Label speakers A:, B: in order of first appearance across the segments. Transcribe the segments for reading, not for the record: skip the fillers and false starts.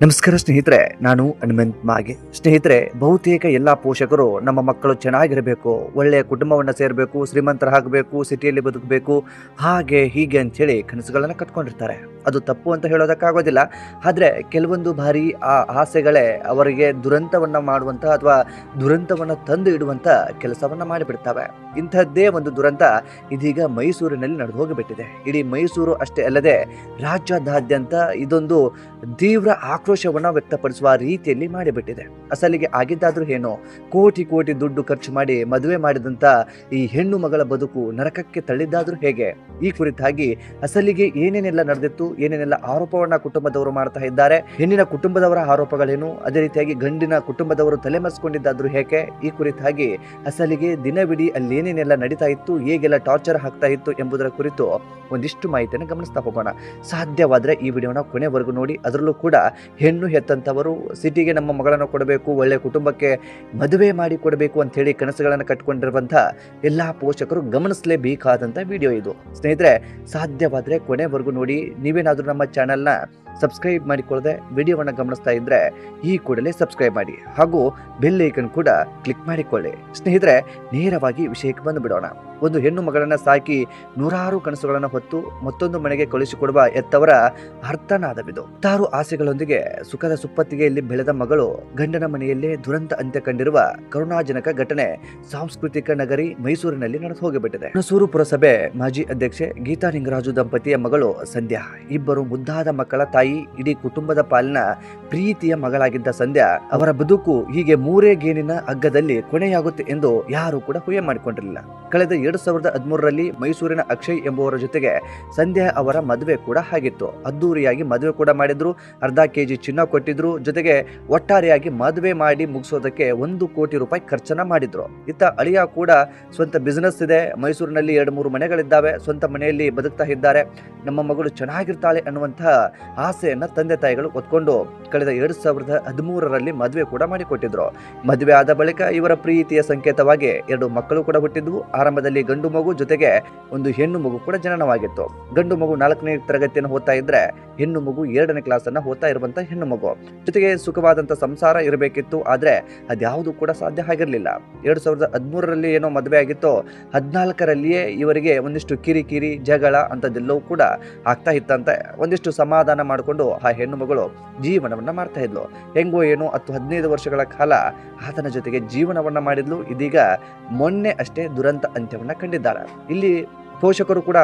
A: ನಮಸ್ಕಾರ ಸ್ನೇಹಿತರೆ, ನಾನು ಹನುಮಂತ್ ಮಾಗೆ. ಸ್ನೇಹಿತರೆ, ಬಹುತೇಕ ಎಲ್ಲಾ ಪೋಷಕರು ನಮ್ಮ ಮಕ್ಕಳು ಚೆನ್ನಾಗಿರಬೇಕು, ಒಳ್ಳೆಯ ಕುಟುಂಬವನ್ನ ಸೇರಬೇಕು, ಶ್ರೀಮಂತರಾಗಬೇಕು, ಸಿಟಿಯಲ್ಲಿ ಬದುಕಬೇಕು, ಹಾಗೆ ಹೀಗೆ ಅಂತ ಹೇಳಿ ಕನಸುಗಳನ್ನ ಕಟ್ಕೊಂಡಿರ್ತಾರೆ. ಅದು ತಪ್ಪು ಅಂತ ಹೇಳೋದಕ್ಕಾಗೋದಿಲ್ಲ. ಆದ್ರೆ ಕೆಲವೊಂದು ಬಾರಿ ಆ ಆಸೆಗಳೇ ಅವರಿಗೆ ದುರಂತವನ್ನ ಮಾಡುವಂತ ಅಥವಾ ದುರಂತವನ್ನ ತಂದು ಇಡುವಂತ ಕೆಲಸವನ್ನ ಮಾಡಿಬಿಡ್ತವೆ. ಇಂಥದ್ದೇ ಒಂದು ದುರಂತ ಇದೀಗ ಮೈಸೂರಿನಲ್ಲಿ ನಡೆದು ಹೋಗಿಬಿಟ್ಟಿದೆ. ಇಡೀ ಮೈಸೂರು ಅಷ್ಟೇ ಅಲ್ಲದೆ ರಾಜ್ಯಾದ್ಯಂತ ಇದೊಂದು ತೀವ್ರ ಆಕ್ರೋಶವನ್ನ ವ್ಯಕ್ತಪಡಿಸುವ ರೀತಿಯಲ್ಲಿ ಮಾಡಿಬಿಟ್ಟಿದೆ. ಅಸಲಿಗೆ ಆಗಿದ್ದಾದ್ರೂ ಏನೋ, ಕೋಟಿ ಕೋಟಿ ದುಡ್ಡು ಖರ್ಚು ಮಾಡಿ ಮದುವೆ ಮಾಡಿದಂತ ಈ ಹೆಣ್ಣು ಮಗಳ ಬದುಕು ನರಕಕ್ಕೆ ತಳ್ಳಿದ್ದಾದ್ರೂ ಹೇಗೆ? ಈ ಕುರಿತಾಗಿ ಅಸಲಿಗೆ ಏನೇನೆಲ್ಲ ನಡೆದಿತ್ತು, ಏನೇನೆಲ್ಲ ಆರೋಪವನ್ನ ಕುಟುಂಬದವರು ಮಾಡ್ತಾ ಇದ್ದಾರೆ, ಹೆಣ್ಣಿನ ಕುಟುಂಬದವರ ಆರೋಪಗಳೇನು, ಅದೇ ರೀತಿಯಾಗಿ ಗಂಡಿನ ಕುಟುಂಬದವರು ತಲೆಮರೆಸಿಕೊಂಡಿದ್ದಾದ್ರೂ ಹೇಗೆ? ಈ ಕುರಿತಾಗಿ ಅಸಲಿಗೆ ದಿನವಿಡೀ ಅಲ್ಲಿ ಏನೇನೆಲ್ಲ ನಡೀತಾ ಇತ್ತು, ಹೇಗೆಲ್ಲ ಟಾರ್ಚರ್ ಆಗ್ತಾ ಇತ್ತು ಎಂಬುದರ ಕುರಿತು ಒಂದಿಷ್ಟು ಮಾಹಿತಿಯನ್ನು ಗಮನಿಸ್ತಾ ಹೋಗೋಣ. ಸಾಧ್ಯವಾದ್ರೆ ಈ ವಿಡಿಯೋನ ಕೊನೆವರೆಗೂ ನೋಡಿ. ಅದರಲ್ಲೂ ಕೂಡ ಹೆಣ್ಣು ಹೆತ್ತಂತವರು ಸಿಟಿಗೆ ನಮ್ಮ ಮಗಳನ್ನು ಕೊಡಬೇಕು, ಒಳ್ಳೆ ಕುಟುಂಬಕ್ಕೆ ಮದುವೆ ಮಾಡಿ ಕೊಡಬೇಕು ಅಂತ ಹೇಳಿ ಕನಸುಗಳನ್ನು ಕಟ್ಕೊಂಡಿರುವಂತ ಎಲ್ಲಾ ಪೋಷಕರು ಗಮನಿಸಲೇಬೇಕಾದಂತ ವಿಡಿಯೋ ಇದು. ಸ್ನೇಹಿತರೆ, ಸಾಧ್ಯವಾದ್ರೆ ಕೊನೆವರೆಗೂ ನೋಡಿ. ನೀವೇನಾದ್ರೂ ನಮ್ಮ ಚಾನೆಲ್ನ ಸಬ್ಸ್ಕ್ರೈಬ್ ಮಾಡಿಕೊಳ್ಳದೆ ವಿಡಿಯೋವನ್ನು ಗಮನಿಸ್ತಾ ಇದ್ರೆ ಈ ಕೂಡಲೇ ಸಬ್ಸ್ಕ್ರೈಬ್ ಮಾಡಿ, ಹಾಗೂ ಬೆಲ್ ಐಕನ್ ಕೂಡ ಕ್ಲಿಕ್ ಮಾಡಿಕೊಳ್ಳಿ. ಸ್ನೇಹಿತರೆ, ನೇರವಾಗಿ ವಿಷಯಕ್ಕೆ ಬಂದು ಬಿಡೋಣ. ಒಂದು ಹೆಣ್ಣು ಮಗಳನ್ನ ಸಾಕಿ ನೂರಾರು ಕನಸುಗಳನ್ನು ಹೊತ್ತು ಮತ್ತೊಂದು ಮನೆಗೆ ಕಳುಹಿಸಿಕೊಡುವ ಎತ್ತವರ ಅರ್ಥನಾದವಿದು. ತಾರು ಆಸೆಗಳೊಂದಿಗೆ ಸುಖದ ಸುಪ್ಪತ್ತಿಗೆಯಲ್ಲಿ ಬೆಳೆದ ಮಗಳು ಗಂಡನ ಮನೆಯಲ್ಲೇ ದುರಂತ ಅಂತ್ಯ ಕಂಡಿರುವ ಕರುಣಾಜನಕ ಘಟನೆ ಸಾಂಸ್ಕೃತಿಕ ನಗರಿ ಮೈಸೂರಿನಲ್ಲಿ ನಡೆದು ಹೋಗಿಬಿಟ್ಟಿದೆ. ಹುಣಸೂರು ಪುರಸಭೆ ಮಾಜಿ ಅಧ್ಯಕ್ಷೆ ಗೀತಾ ನಿಂಗರಾಜು ದಂಪತಿಯ ಮಗಳು ಸಂಧ್ಯಾ, ಇಬ್ಬರು ಮುದ್ದಾದ ಮಕ್ಕಳ ತಾಯಿ, ಇಡೀ ಕುಟುಂಬದ ಪಾಲಿನ ಪ್ರೀತಿಯ ಮಗಳಾಗಿದ್ದ ಸಂಧ್ಯಾ ಅವರ ಬದುಕು ಹೀಗೆ ಮೂರೇ ಗೇಣಿನ ಹಗ್ಗದಲ್ಲಿ ಕೊನೆಯಾಗುತ್ತೆ ಎಂದು ಯಾರು ಕೂಡ ಊಹೆ ಮಾಡಿಕೊಂಡಿರಲಿಲ್ಲ. ಕಳೆದ 2013ರಲ್ಲಿ ಮೈಸೂರಿನ ಅಕ್ಷಯ್ ಎಂಬುವರ ಜೊತೆಗೆ ಸಂಧ್ಯಾ ಅವರ ಮದುವೆ ಕೂಡ ಆಗಿತ್ತು. ಅದ್ದೂರಿಯಾಗಿ ಮದುವೆ ಕೂಡ ಮಾಡಿದ್ರು, ಅರ್ಧ ಕೆಜಿ ಚಿನ್ನ ಕೊಟ್ಟಿದ್ರು, ಜೊತೆಗೆ ಒಟ್ಟಾರೆಯಾಗಿ ಮದುವೆ ಮಾಡಿ ಮುಗಿಸೋದಕ್ಕೆ 1 ಕೋಟಿ ರೂಪಾಯಿ ಖರ್ಚನ್ನ ಮಾಡಿದ್ರು. ಇತ್ತ ಅಳಿಯ ಕೂಡ ಸ್ವಂತ ಬಿಸಿನೆಸ್ ಇದೆ, ಮೈಸೂರಿನಲ್ಲಿ 2-3 ಮನೆಗಳಿದ್ದಾವೆ, ಸ್ವಂತ ಮನೆಯಲ್ಲಿ ಬದುಕ್ತಾ ಇದ್ದಾರೆ, ನಮ್ಮ ಮಗಳು ಚೆನ್ನಾಗಿರ್ತಾಳೆ ಅನ್ನುವಂತಹ ಆಸೆಯನ್ನ ತಂದೆ ತಾಯಿಗಳು ಹೊತ್ಕೊಂಡು ಕಳೆದ 2013ರಲ್ಲಿ ಮದುವೆ ಕೂಡ ಮಾಡಿಕೊಟ್ಟಿದ್ರು. ಮದುವೆ ಆದ ಬಳಿಕ ಇವರ ಪ್ರೀತಿಯ ಸಂಕೇತವಾಗಿ 2 ಮಕ್ಕಳು ಕೂಡ ಹುಟ್ಟಿದ್ವು. ಆರಂಭದಲ್ಲಿ ಗಂಡು ಮಗು ಜೊತೆಗೆ ಒಂದು ಹೆಣ್ಣು ಮಗು ಕೂಡ ಜನನವಾಗಿತ್ತು. ಗಂಡು ಮಗು 4ನೇ ತರಗತಿಯನ್ನು ಓದ್ತಾ ಇದ್ರೆ, ಹೆಣ್ಣು ಮಗು 2ನೇ ಕ್ಲಾಸ್ ಅನ್ನ ಓದ್ತಾ ಇರುವಂತ ಹೆಣ್ಣು ಮಗು. ಜೊತೆಗೆ ಸುಖವಾದಂತ ಸಂಸಾರ ಇರಬೇಕಿತ್ತು, ಆದ್ರೆ ಅದ್ಯಾವುದು ಕೂಡ ಸಾಧ್ಯ ಆಗಿರ್ಲಿಲ್ಲ. 2013ರಲ್ಲಿ ಏನೋ ಮದುವೆ ಆಗಿತ್ತು, 14ರಲ್ಲಿಯೇ ಇವರಿಗೆ ಒಂದಿಷ್ಟು ಕಿರಿಕಿರಿ ಜಗಳ ಅಂತದೆಲ್ಲವೂ ಕೂಡ ಆಗ್ತಾ ಇತ್ತಂತೆ. ಒಂದಿಷ್ಟು ಸಮಾಧಾನ ಮಾಡಿಕೊಂಡು ಆ ಹೆಣ್ಣು ಮಗಳು ಜೀವನವನ್ನ ಮಾಡ್ತಾ ಇದ್ಲು. ಹೆಂಗೋ ಏನೋ 10-15 ವರ್ಷಗಳ ಕಾಲ ಆತನ ಜೊತೆಗೆ ಜೀವನವನ್ನ ಮಾಡಿದ್ಲು. ಇದೀಗ ಮೊನ್ನೆ ಅಷ್ಟೇ ದುರಂತ ಅಂತ್ಯವನ್ನ ಕಂಡಿದ್ದಾರೆ. ಇಲ್ಲಿ ಪೋಷಕರು ಕೂಡ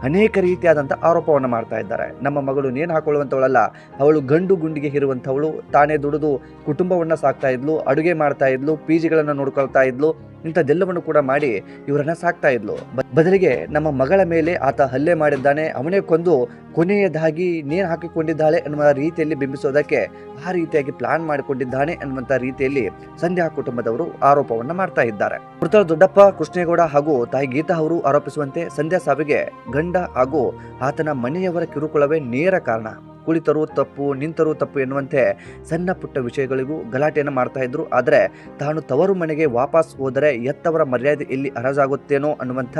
A: ಅನೇಕ ರೀತಿಯಾದಂಥ ಆರೋಪವನ್ನು ಮಾಡ್ತಾ ಇದ್ದಾರೆ. ನಮ್ಮ ಮಗಳು ನೇಣು ಹಾಕೊಳ್ಳುವಂಥವಳಲ್ಲ, ಅವಳು ಗಂಡು ಗುಂಡಿಗೆ ಇರುವಂಥವಳು, ತಾನೇ ದುಡಿದು ಕುಟುಂಬವನ್ನ ಸಾಕ್ತಾ ಇದ್ಲು, ಅಡುಗೆ ಮಾಡ್ತಾ ಇದ್ಲು, ಪಿಜಿಗಳನ್ನು ನೋಡ್ಕೊಳ್ತಾ ಇದ್ಲು, ಇಂಥದ್ದೆಲ್ಲವನ್ನು ಕೂಡ ಮಾಡಿ ಇವರನ್ನ ಸಾಕ್ತಾ ಇದ್ಲು. ಬದಲಿಗೆ ನಮ್ಮ ಮಗಳ ಮೇಲೆ ಆತ ಹಲ್ಲೆ ಮಾಡಿದ್ದಾನೆ, ಅವನೇ ಕೊಂದು ಕೊನೆಯದಾಗಿ ನೇಣು ಹಾಕಿಕೊಂಡಿದ್ದಾಳೆ ಎನ್ನುವ ರೀತಿಯಲ್ಲಿ ಬಿಂಬಿಸೋದಕ್ಕೆ ಆ ರೀತಿಯಾಗಿ ಪ್ಲಾನ್ ಮಾಡಿಕೊಂಡಿದ್ದಾನೆ ಅನ್ನುವಂತ ರೀತಿಯಲ್ಲಿ ಸಂಧ್ಯಾ ಕುಟುಂಬದವರು ಆರೋಪವನ್ನ ಮಾಡ್ತಾ ಇದ್ದಾರೆ. ಮೃತರ ದೊಡ್ಡಪ್ಪ ಕೃಷ್ಣೇಗೌಡ ಹಾಗೂ ತಾಯಿ ಗೀತಾ ಅವರು ಆರೋಪಿಸುವಂತೆ ಸಂಧ್ಯಾ ಸಾವಿಗೆ ಗಂಡ ಹಾಗೂ ಆತನ ಮನೆಯವರ ಕಿರುಕುಳವೇ ನೇರ ಕಾರಣ. ಕುಳಿತರು ತಪ್ಪು, ನಿಂತರೂ ತಪ್ಪು ಎನ್ನುವಂತೆ ಸಣ್ಣ ಪುಟ್ಟ ವಿಷಯಗಳಿಗೂ ಗಲಾಟೆಯನ್ನು ಮಾಡ್ತಾ ಇದ್ರು. ಆದರೆ ತಾನು ತವರು ಮನೆಗೆ ವಾಪಸ್ ಹೋದರೆ ಎತ್ತವರ ಮರ್ಯಾದೆ ಇಲ್ಲಿ ಹರಾಜಾಗುತ್ತೇನೋ ಅನ್ನುವಂಥ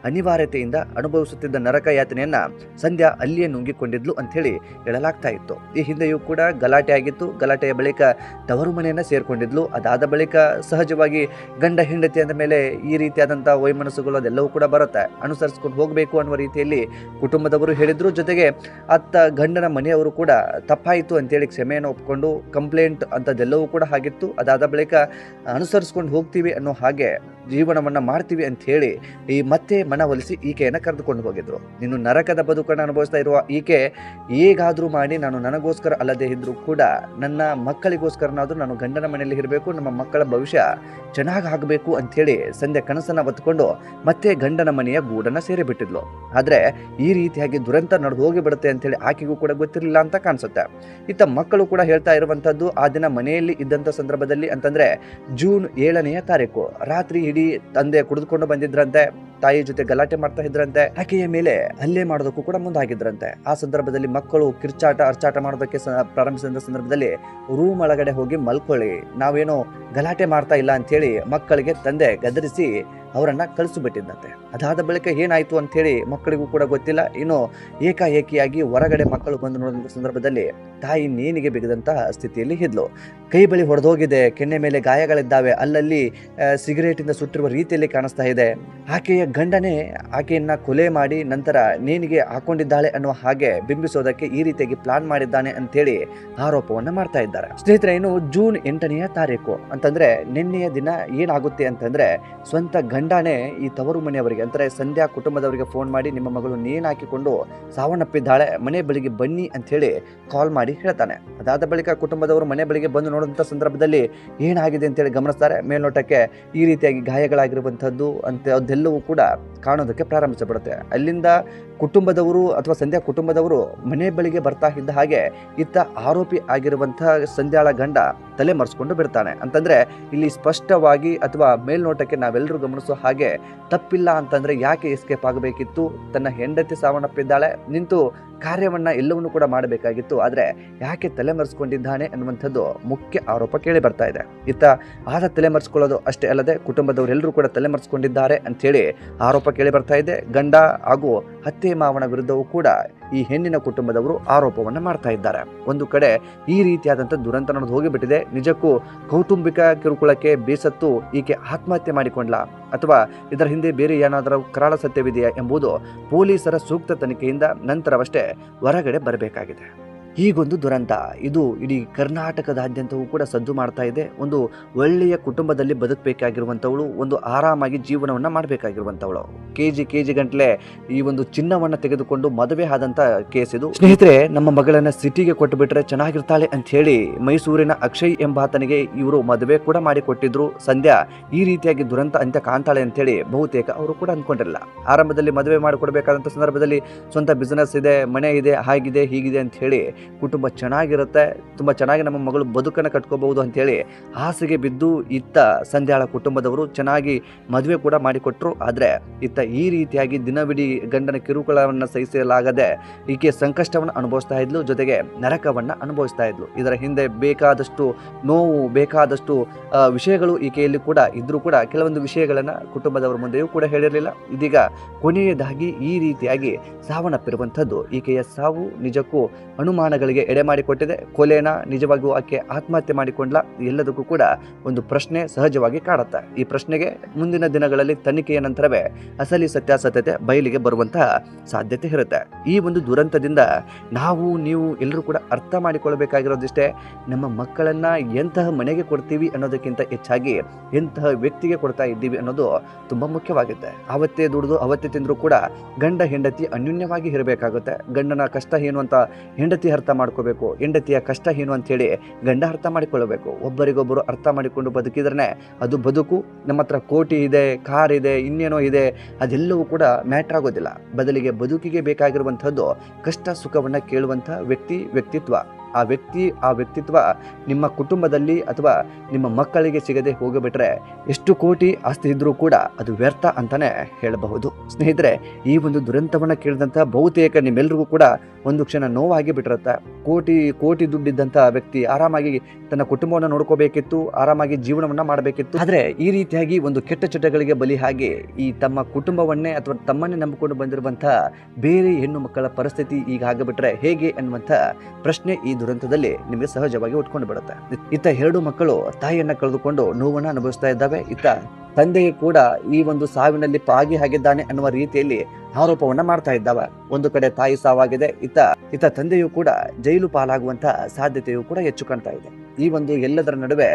A: ಅನಿವಾರ್ಯತೆಯಿಂದ ಅನುಭವಿಸುತ್ತಿದ್ದ ನರಕ ಯಾತನೆಯನ್ನ ಸಂಧ್ಯಾ ಅಲ್ಲಿಯೇ ನುಂಗಿಕೊಂಡಿದ್ಲು ಅಂತ ಹೇಳಿ ಹೇಳಲಾಗ್ತಾ ಇತ್ತು. ಈ ಹಿಂದೆಯೂ ಕೂಡ ಗಲಾಟೆ ಆಗಿತ್ತು. ಗಲಾಟೆಯ ಬಳಿಕ ತವರು ಮನೆಯನ್ನ ಸೇರ್ಕೊಂಡಿದ್ಲು. ಅದಾದ ಬಳಿಕ ಸಹಜವಾಗಿ ಗಂಡ ಹೆಂಡತಿ ಅಂದ ಮೇಲೆ ಈ ರೀತಿಯಾದಂತಹ ವೈಮನಸ್ಸುಗಳು ಅದೆಲ್ಲವೂ ಕೂಡ ಬರುತ್ತೆ. ಅನುಸರಿಸಿಕೊಂಡು ಹೋಗಬೇಕು ಅನ್ನುವ ರೀತಿಯಲ್ಲಿ ಕುಟುಂಬದವರು ಹೇಳಿದ್ರು. ಜೊತೆಗೆ ಅತ್ತ ಗಂಡನ ಮನೆಯವರು ಕೂಡ ತಪ್ಪಾಯಿತು ಅಂತೇಳಿ ಕ್ಷಮೆಯನ್ನು ಒಪ್ಕೊಂಡು ಕಂಪ್ಲೇಂಟ್ ಅಂತದೆಲ್ಲವೂ ಕೂಡ ಆಗಿತ್ತು. ಅದಾದ ಬಳಿಕ ಅನುಸರಿಸ್ಕೊಂಡು ಹೋಗ್ತೀವಿ ಅನ್ನೋ ಹಾಗೆ ಜೀವನವನ್ನ ಮಾಡ್ತೀವಿ ಅಂತ ಹೇಳಿ ಈ ಮತ್ತೆ ಮನವೊಲಿಸಿ ಈಕೆಯನ್ನ ಕರೆದುಕೊಂಡು ಹೋಗಿದ್ರು. ಇನ್ನು ನರಕದ ಬದುಕನ್ನು ಅನುಭವಿಸ್ತಾ ಇರುವ ಈಕೆ ಹೇಗಾದ್ರೂ ಮಾಡಿ ನಾನು ನನಗೋಸ್ಕರ ಅಲ್ಲದೆ ಇದ್ರೂ ಕೂಡ ನನ್ನ ಮಕ್ಕಳಿಗೋಸ್ಕರನಾದ್ರೂ ನಾನು ಗಂಡನ ಮನೆಯಲ್ಲಿ ಇರಬೇಕು, ನಮ್ಮ ಮಕ್ಕಳ ಭವಿಷ್ಯ ಚೆನ್ನಾಗಿ ಆಗಬೇಕು ಅಂತ ಹೇಳಿ ಸಂಧ್ಯಾ ಕನಸನ್ನ ಹೊತ್ತುಕೊಂಡು ಮತ್ತೆ ಗಂಡನ ಮನೆಯ ಗೂಡನ್ನ ಸೇರಿಬಿಟ್ಟಿದ್ಲು. ಆದ್ರೆ ಈ ರೀತಿಯಾಗಿ ದುರಂತ ನಡೆದು ಹೋಗಿಬಿಡುತ್ತೆ ಅಂತ ಹೇಳಿ ಆಕೆಗೂ ಕೂಡ ಗೊತ್ತಿರಲಿಲ್ಲ ಅಂತ ಕಾಣಿಸುತ್ತೆ. ಇತ್ತ ಮಕ್ಕಳು ಕೂಡ ಹೇಳ್ತಾ ಇರುವಂತದ್ದು, ಆ ದಿನ ಮನೆಯಲ್ಲಿ ಇದ್ದಂತ ಸಂದರ್ಭದಲ್ಲಿ ಅಂತಂದ್ರೆ ಜೂನ್ 7ನೇ ತಾರೀಕು ರಾತ್ರಿ ಇಡೀ ತಂದೆ ಕುಡಿದುಕೊಂಡು ಬಂದಿದ್ರಂತೆ, ತಾಯಿ ಜೊತೆ ಗಲಾಟೆ ಮಾಡ್ತಾ ಇದ್ರಂತೆ, ಆಕೆಯ ಮೇಲೆ ಹಲ್ಲೆ ಮಾಡೋದಕ್ಕೂ ಕೂಡ ಮುಂದಾಗಿದ್ರಂತೆ. ಆ ಸಂದರ್ಭದಲ್ಲಿ ಮಕ್ಕಳು ಕಿರ್ಚಾಟ ಅರ್ಚಾಟ ಮಾಡೋದಕ್ಕೆ ಪ್ರಾರಂಭಿಸಿದ ಸಂದರ್ಭದಲ್ಲಿ ರೂಮ್ ಒಳಗಡೆ ಹೋಗಿ ಮಲ್ಕೊಳ್ಳಿ, ನಾವೇನೋ ಗಲಾಟೆ ಮಾಡ್ತಾ ಇಲ್ಲ ಅಂತ ಹೇಳಿ ಮಕ್ಕಳಿಗೆ ತಂದೆ ಗದರಿಸಿ ಅವರನ್ನ ಕಳಿಸಿಬಿಟ್ಟಿದ್ದಂತೆ. ಅದಾದ ಬಳಿಕ ಏನಾಯ್ತು ಅಂತ ಹೇಳಿ ಮಕ್ಕಳಿಗೂ ಕೂಡ ಗೊತ್ತಿಲ್ಲ. ಇನ್ನು ಏಕಾಏಕಿಯಾಗಿ ಹೊರಗಡೆ ಮಕ್ಕಳು ಬಂದು ನೋಡಿದ ಸಂದರ್ಭದಲ್ಲಿ ತಾಯಿ ನೇಣಿಗೆ ಬಿಗಿದಂತಹ ಸ್ಥಿತಿಯಲ್ಲಿ ಇದ್ಲು. ಕೈ ಬಳಿ ಹೊಡೆದೋಗಿದೆ, ಕೆನ್ನೆ ಮೇಲೆ ಗಾಯಗಳಿದ್ದಾವೆ, ಅಲ್ಲಲ್ಲಿ ಸಿಗರೇಟಿಂದ ಸುಟ್ಟಿರುವ ರೀತಿಯಲ್ಲಿ ಕಾಣಿಸ್ತಾ ಇದೆ. ಆಕೆಯ ಗಂಡನೇ ಆಕೆಯನ್ನ ಕೊಲೆ ಮಾಡಿ ನಂತರ ನೇಣಿಗೆ ಹಾಕೊಂಡಿದ್ದಾಳೆ ಅನ್ನುವ ಹಾಗೆ ಬಿಂಬಿಸೋದಕ್ಕೆ ಈ ರೀತಿಯಾಗಿ ಪ್ಲಾನ್ ಮಾಡಿದ್ದಾನೆ ಅಂತೇಳಿ ಆರೋಪವನ್ನ ಮಾಡ್ತಾ ಇದ್ದಾರೆ. ಸ್ನೇಹಿತರೆ, ಇನ್ನು ಜೂನ್ 8ನೇ ತಾರೀಕು ಅಂತಂದ್ರೆ ನಿನ್ನೆಯ ದಿನ ಏನಾಗುತ್ತೆ ಅಂತಂದ್ರೆ ಸ್ವಂತ ಗಂಡನೇ ಈ ತವರು ಮನೆಯವರಿಗೆ ಅಂದ್ರೆ ಸಂಧ್ಯಾ ಕುಟುಂಬದವರಿಗೆ ಫೋನ್ ಮಾಡಿ ನಿಮ್ಮ ಮಗಳು ನೇಣು ಹಾಕಿಕೊಂಡು ಸಾವನ್ನಪ್ಪಿದ್ದಾಳೆ, ಮನೆ ಬಳಿಗೆ ಬನ್ನಿ ಅಂತ ಹೇಳಿ ಕಾಲ್ ಮಾಡಿ ಹೇಳ್ತಾನೆ. ಅದಾದ ಬಳಿಕ ಕುಟುಂಬದವರು ಮನೆ ಬಳಿಗೆ ಬಂದು ನೋಡುವಂತ ಸಂದರ್ಭದಲ್ಲಿ ಏನಾಗಿದೆ ಅಂತೇಳಿ ಗಮನಿಸ್ತಾರೆ. ಮೇಲ್ನೋಟಕ್ಕೆ ಈ ರೀತಿಯಾಗಿ ಗಾಯಗಳಾಗಿರುವಂತಹದ್ದು ಅಂತ ಅದೆಲ್ಲವೂ ಕೂಡ ಕಾಣೋದಕ್ಕೆ ಪ್ರಾರಂಭಿಸಬಿಡುತ್ತೆ. ಅಲ್ಲಿಂದ ಕುಟುಂಬದವರು ಅಥವಾ ಸಂಧ್ಯಾ ಕುಟುಂಬದವರು ಮನೆ ಬಳಿಗೆ ಬರ್ತಾ ಇದ್ದ ಹಾಗೆ ಇತ್ತ ಆರೋಪಿ ಆಗಿರುವಂತಹ ಸಂಧ್ಯಾಳ ಗಂಡ ತಲೆ ಮರೆಸ್ಕೊಂಡು ಬಿಡ್ತಾನೆ. ಅಂತಂದ್ರೆ ಇಲ್ಲಿ ಸ್ಪಷ್ಟವಾಗಿ ಅಥವಾ ಮೇಲ್ನೋಟಕ್ಕೆ ನಾವೆಲ್ಲರೂ ಗಮನಿಸೋ ಹಾಗೆ ತಪ್ಪಿಲ್ಲ ಅಂತಂದ್ರೆ ಯಾಕೆ ಎಸ್ಕೇಪ್ ಆಗಬೇಕಿತ್ತು? ತನ್ನ ಹೆಂಡತಿ ಸಾವನ್ನಪ್ಪಿದ್ದಾಳೆ, ನಿಂತು ಕಾರ್ಯವನ್ನ ಎಲ್ಲವನ್ನೂ ಕೂಡ ಮಾಡಬೇಕಾಗಿತ್ತು, ಆದ್ರೆ ಯಾಕೆ ತಲೆ ಮರೆಸ್ಕೊಂಡಿದ್ದಾನೆ ಅನ್ನುವಂಥದ್ದು ಮುಖ್ಯ ಆರೋಪ ಕೇಳಿ ಬರ್ತಾ ಇದೆ. ಇತ್ತ ಆತ ತಲೆ ಮರೆಸ್ಕೊಳ್ಳೋದು ಅಷ್ಟೇ ಅಲ್ಲದೆ ಕುಟುಂಬದವರೆಲ್ಲರೂ ಕೂಡ ತಲೆ ಮರೆಸ್ಕೊಂಡಿದ್ದಾರೆ ಅಂತ ಹೇಳಿ ಆರೋಪ ಕೇಳಿ ಬರ್ತಾ ಇದೆ. ಗಂಡ ಹಾಗೂ ಅತ್ತೆ ಮಾವನ ವಿರುದ್ಧವೂ ಕೂಡ ಈ ಹೆಣ್ಣಿನ ಕುಟುಂಬದವರು ಆರೋಪವನ್ನ ಮಾಡ್ತಾ ಇದ್ದಾರೆ. ಒಂದು ಕಡೆ ಈ ರೀತಿಯಾದಂಥ ದುರಂತ ನಡೆದು ಹೋಗಿಬಿಟ್ಟಿದೆ. ನಿಜಕ್ಕೂ ಕೌಟುಂಬಿಕ ಕಿರುಕುಳಕ್ಕೆ ಬೇಸತ್ತು ಈಕೆ ಆತ್ಮಹತ್ಯೆ ಮಾಡಿಕೊಂಡ್ಲಾ ಅಥವಾ ಇದರ ಹಿಂದೆ ಬೇರೆ ಏನಾದರೂ ಕರಾಳ ಸತ್ಯವಿದೆಯಾ ಎಂಬುದು ಪೊಲೀಸರ ಸೂಕ್ತ ತನಿಖೆಯಿಂದ ನಂತರವಷ್ಟೇ ಹೊರಗಡೆ ಬರಬೇಕಾಗಿದೆ. ಹೀಗೊಂದು ದುರಂತ ಇದು ಇಡೀ ಕರ್ನಾಟಕದಾದ್ಯಂತವೂ ಕೂಡ ಸದ್ದು ಮಾಡ್ತಾ ಇದೆ. ಒಂದು ಒಳ್ಳೆಯ ಕುಟುಂಬದಲ್ಲಿ ಬದುಕಬೇಕಾಗಿರುವಂಥವಳು, ಒಂದು ಆರಾಮಾಗಿ ಜೀವನವನ್ನು ಮಾಡಬೇಕಾಗಿರುವಂಥವಳು ಕೆಜಿ ಗಂಟ್ಲೆ ಈ ಒಂದು ಚಿನ್ನವನ್ನು ತೆಗೆದುಕೊಂಡು ಮದುವೆ ಆದಂಥ ಕೇಸ್ ಇದು. ಸ್ನೇಹಿತರೆ, ನಮ್ಮ ಮಗಳನ್ನ ಸಿಟಿಗೆ ಕೊಟ್ಟು ಬಿಟ್ರೆ ಚೆನ್ನಾಗಿರ್ತಾಳೆ ಅಂತ ಹೇಳಿ ಮೈಸೂರಿನ ಅಕ್ಷಯ್ ಎಂಬಾತನಿಗೆ ಇವರು ಮದುವೆ ಕೂಡ ಮಾಡಿಕೊಟ್ಟಿದ್ರು. ಸಂಧ್ಯಾ ಈ ರೀತಿಯಾಗಿ ದುರಂತ ಅಂತ್ಯ ಕಾಣ್ತಾಳೆ ಅಂತ ಹೇಳಿ ಬಹುತೇಕ ಅವರು ಕೂಡ ಅಂದ್ಕೊಂಡಿರಲಿಲ್ಲ. ಆರಂಭದಲ್ಲಿ ಮದುವೆ ಮಾಡಿಕೊಡ್ಬೇಕಾದಂಥ ಸಂದರ್ಭದಲ್ಲಿ ಸ್ವಂತ ಬಿಸ್ನೆಸ್ ಇದೆ, ಮನೆ ಇದೆ, ಹಾಗಿದೆ ಹೀಗಿದೆ ಅಂತ ಹೇಳಿ ಕುಟುಂಬ ಚೆನ್ನಾಗಿರುತ್ತೆ, ತುಂಬ ಚೆನ್ನಾಗಿ ನಮ್ಮ ಮಗಳು ಬದುಕನ್ನು ಕಟ್ಕೋಬಹುದು ಅಂತೇಳಿ ಆಸೆಗೆ ಬಿದ್ದು ಇತ್ತ ಸಂಧ್ಯಾಳ ಕುಟುಂಬದವರು ಚೆನ್ನಾಗಿ ಮದುವೆ ಕೂಡ ಮಾಡಿಕೊಟ್ರು. ಆದರೆ ಇತ್ತ ಈ ರೀತಿಯಾಗಿ ದಿನವಿಡೀ ಗಂಡನ ಕಿರುಕುಳವನ್ನು ಸಹಿಸಲಾಗದೆ ಈಕೆ ಸಂಕಷ್ಟವನ್ನು ಅನುಭವಿಸ್ತಾ ಇದ್ಲು, ಜೊತೆಗೆ ನರಕವನ್ನು ಅನುಭವಿಸ್ತಾ ಇದ್ಲು. ಇದರ ಹಿಂದೆ ಬೇಕಾದಷ್ಟು ನೋವು, ಬೇಕಾದಷ್ಟು ವಿಷಯಗಳು ಈಕೆಯಲ್ಲಿ ಕೂಡ ಇದ್ರೂ ಕೂಡ ಕೆಲವೊಂದು ವಿಷಯಗಳನ್ನು ಕುಟುಂಬದವರ ಮುಂದೆಯೂ ಕೂಡ ಹೇಳಿರಲಿಲ್ಲ. ಇದೀಗ ಕೊನೆಯದಾಗಿ ಈ ರೀತಿಯಾಗಿ ಸಾವನ್ನಪ್ಪಿರುವಂಥದ್ದು ಈಕೆಯ ಸಾವು ನಿಜಕ್ಕೂ ಅನುಮಾನಗಳಿಗೆ ಎಡೆ ಮಾಡಿಕೊಟ್ಟಿದೆ. ಕೊಲೆನ ನಿಜವಾಗಿಯೂ ಆಕೆ ಆತ್ಮಹತ್ಯೆ ಮಾಡಿಕೊಂಡ್ಲ? ಎಲ್ಲದಕ್ಕೂ ಕೂಡ ಒಂದು ಪ್ರಶ್ನೆ ಸಹಜವಾಗಿ ಕಾಡುತ್ತೆ. ಈ ಪ್ರಶ್ನೆಗೆ ಮುಂದಿನ ದಿನಗಳಲ್ಲಿ ತನಿಖೆಯ ನಂತರವೇ ಅಸಲಿ ಸತ್ಯಾಸತ್ಯತೆ ಬಯಲಿಗೆ ಬರುವಂತಹ ಸಾಧ್ಯತೆ ಇರುತ್ತೆ. ಈ ಒಂದು ದುರಂತದಿಂದ ನಾವು ನೀವು ಎಲ್ಲರೂ ಕೂಡ ಅರ್ಥ ಮಾಡಿಕೊಳ್ಳಬೇಕಾಗಿರೋದಿಷ್ಟೇ, ನಮ್ಮ ಮಕ್ಕಳನ್ನ ಎಂತಹ ಮನೆಗೆ ಕೊಡ್ತೀವಿ ಅನ್ನೋದಕ್ಕಿಂತ ಹೆಚ್ಚಾಗಿ ಎಂತಹ ವ್ಯಕ್ತಿಗೆ ಕೊಡ್ತಾ ಇದ್ದೀವಿ ಅನ್ನೋದು ತುಂಬಾ ಮುಖ್ಯವಾಗುತ್ತೆ. ಅವತ್ತೇ ದುಡಿದು ಅವತ್ತೇ ತಿಂದರೂ ಕೂಡ ಗಂಡ ಹೆಂಡತಿ ಅನ್ಯೂನ್ಯವಾಗಿ ಇರಬೇಕಾಗುತ್ತೆ. ಗಂಡನ ಕಷ್ಟ ಏನು ಅಂತ ಹೆಂಡತಿ ಅರ್ಥ ಮಾಡ್ಕೋಬೇಕು, ಹೆಂಡತಿಯ ಕಷ್ಟ ಏನು ಅಂತ ಹೇಳಿ ಗಂಡ ಅರ್ಥ ಮಾಡಿಕೊಳ್ಳಬೇಕು. ಒಬ್ಬರಿಗೊಬ್ಬರು ಅರ್ಥ ಮಾಡಿಕೊಂಡು ಬದುಕಿದ್ರೆ ಅದು ಬದುಕು. ನಮ್ಮ ಹತ್ರ ಕೋಟಿ ಇದೆ, ಕಾರ್ ಇದೆ, ಇನ್ನೇನೋ ಇದೆ, ಅದೆಲ್ಲವೂ ಕೂಡ ಮ್ಯಾಟ್ರ್ ಆಗೋದಿಲ್ಲ. ಬದಲಿಗೆ ಬದುಕಿಗೆ ಬೇಕಾಗಿರುವಂಥದ್ದು ಕಷ್ಟ ಸುಖವನ್ನ ಕೇಳುವಂಥ ವ್ಯಕ್ತಿತ್ವ. ಆ ವ್ಯಕ್ತಿತ್ವ ನಿಮ್ಮ ಕುಟುಂಬದಲ್ಲಿ ಅಥವಾ ನಿಮ್ಮ ಮಕ್ಕಳಿಗೆ ಸಿಗದೆ ಹೋಗಿಬಿಟ್ರೆ ಎಷ್ಟು ಕೋಟಿ ಆಸ್ತಿ ಇದ್ರೂ ಕೂಡ ಅದು ವ್ಯರ್ಥ ಅಂತಾನೆ ಹೇಳಬಹುದು. ಸ್ನೇಹಿತರೆ, ಈ ಒಂದು ದುರಂತವನ್ನ ಕೇಳಿದಂಥ ಬಹುತೇಕ ನಿಮ್ಮೆಲ್ಲರಿಗೂ ಕೂಡ ಒಂದು ಕ್ಷಣ ನೋವಾಗಿ ಬಿಟ್ಟಿರುತ್ತೆ. ಕೋಟಿ ದುಡ್ಡಿದ್ದಂಥ ವ್ಯಕ್ತಿ ಆರಾಮಾಗಿ ತನ್ನ ಕುಟುಂಬವನ್ನು ನೋಡ್ಕೋಬೇಕಿತ್ತು, ಆರಾಮಾಗಿ ಜೀವನವನ್ನ ಮಾಡಬೇಕಿತ್ತು. ಆದ್ರೆ ಈ ರೀತಿಯಾಗಿ ಒಂದು ಕೆಟ್ಟ ಚಟಗಳಿಗೆ ಬಲಿಯಾಗಿ ಈ ತಮ್ಮ ಕುಟುಂಬವನ್ನೇ ಅಥವಾ ತಮ್ಮನ್ನೇ ನಂಬಿಕೊಂಡು ಬಂದಿರುವಂತಹ ಬೇರೆ ಹೆಣ್ಣು ಮಕ್ಕಳ ಪರಿಸ್ಥಿತಿ ಈಗ ಆಗಬಿಟ್ರೆ ಹೇಗೆ ಅನ್ನುವಂಥ ಪ್ರಶ್ನೆ ಈ ದುರಂತದಲ್ಲಿ ನಿಮಗೆ ಸಹಜವಾಗಿ ಉಟ್ಕೊಂಡು ಬಿಡುತ್ತೆ. ಇತ್ತ 2 ಮಕ್ಕಳು ತಾಯಿಯನ್ನ ಕಳೆದುಕೊಂಡು ನೋವನ್ನ ಅನುಭವಿಸ್ತಾ ಇದ್ದಾವೆ. ಇತ್ತ ತಂದೆಗೆ ಕೂಡ ಈ ಒಂದು ಸಾವಿನಲ್ಲಿ ಆಗಿದ್ದಾನೆ ಅನ್ನುವ ರೀತಿಯಲ್ಲಿ ಆರೋಪವನ್ನ ಮಾಡ್ತಾ ಇದ್ದಾವೆ. ಒಂದು ಕಡೆ ತಾಯಿ ಸಾವಾಗಿದೆ, ಇತ್ತ ತಂದೆಯೂ ಕೂಡ ಜೈಲು ಪಾಲಾಗುವಂತ ಸಾಧ್ಯತೆಯೂ ಕೂಡ ಹೆಚ್ಚು ಕಾಣ್ತಾ ಇದೆ. ಈ ಒಂದು ಎಲ್ಲದರ ನಡುವೆ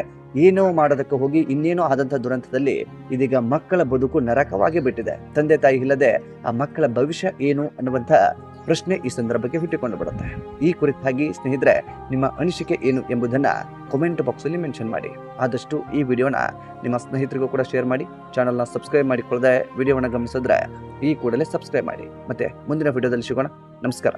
A: ಏನೋ ಮಾಡೋದಕ್ಕೆ ಹೋಗಿ ಇನ್ನೇನೋ ಆದಂತಹ ದುರಂತದಲ್ಲಿ ಇದೀಗ ಮಕ್ಕಳ ಬದುಕು ನರಕವಾಗಿ ಬಿಟ್ಟಿದೆ. ತಂದೆ ತಾಯಿ ಇಲ್ಲದೆ ಆ ಮಕ್ಕಳ ಭವಿಷ್ಯ ಏನು ಅನ್ನುವಂತ ಪ್ರಶ್ನೆ ಈ ಸಂದರ್ಭಕ್ಕೆ ಹುಟ್ಟಿಕೊಂಡು ಬಿಡುತ್ತೆ. ಈ ಕುರಿತಾಗಿ ಸ್ನೇಹಿತರೆ, ನಿಮ್ಮ ಅನಿಸಿಕೆ ಏನು ಎಂಬುದನ್ನ ಕಾಮೆಂಟ್ ಬಾಕ್ಸ್ ಅಲ್ಲಿ ಮೆನ್ಷನ್ ಮಾಡಿ. ಆದಷ್ಟು ಈ ವಿಡಿಯೋನ ನಿಮ್ಮ ಸ್ನೇಹಿತರಿಗೂ ಕೂಡ ಶೇರ್ ಮಾಡಿ. ಚಾನಲ್ನ ಸಬ್ಸ್ಕ್ರೈಬ್ ಮಾಡಿಕೊಳ್ಳದೆ ವಿಡಿಯೋವನ್ನು ಗಮನಿಸಿದ್ರೆ ಈ ಕೂಡಲೇ ಸಬ್ಸ್ಕ್ರೈಬ್ ಮಾಡಿ. ಮತ್ತೆ ಮುಂದಿನ ವಿಡಿಯೋದಲ್ಲಿ ಸಿಗೋಣ. ನಮಸ್ಕಾರ.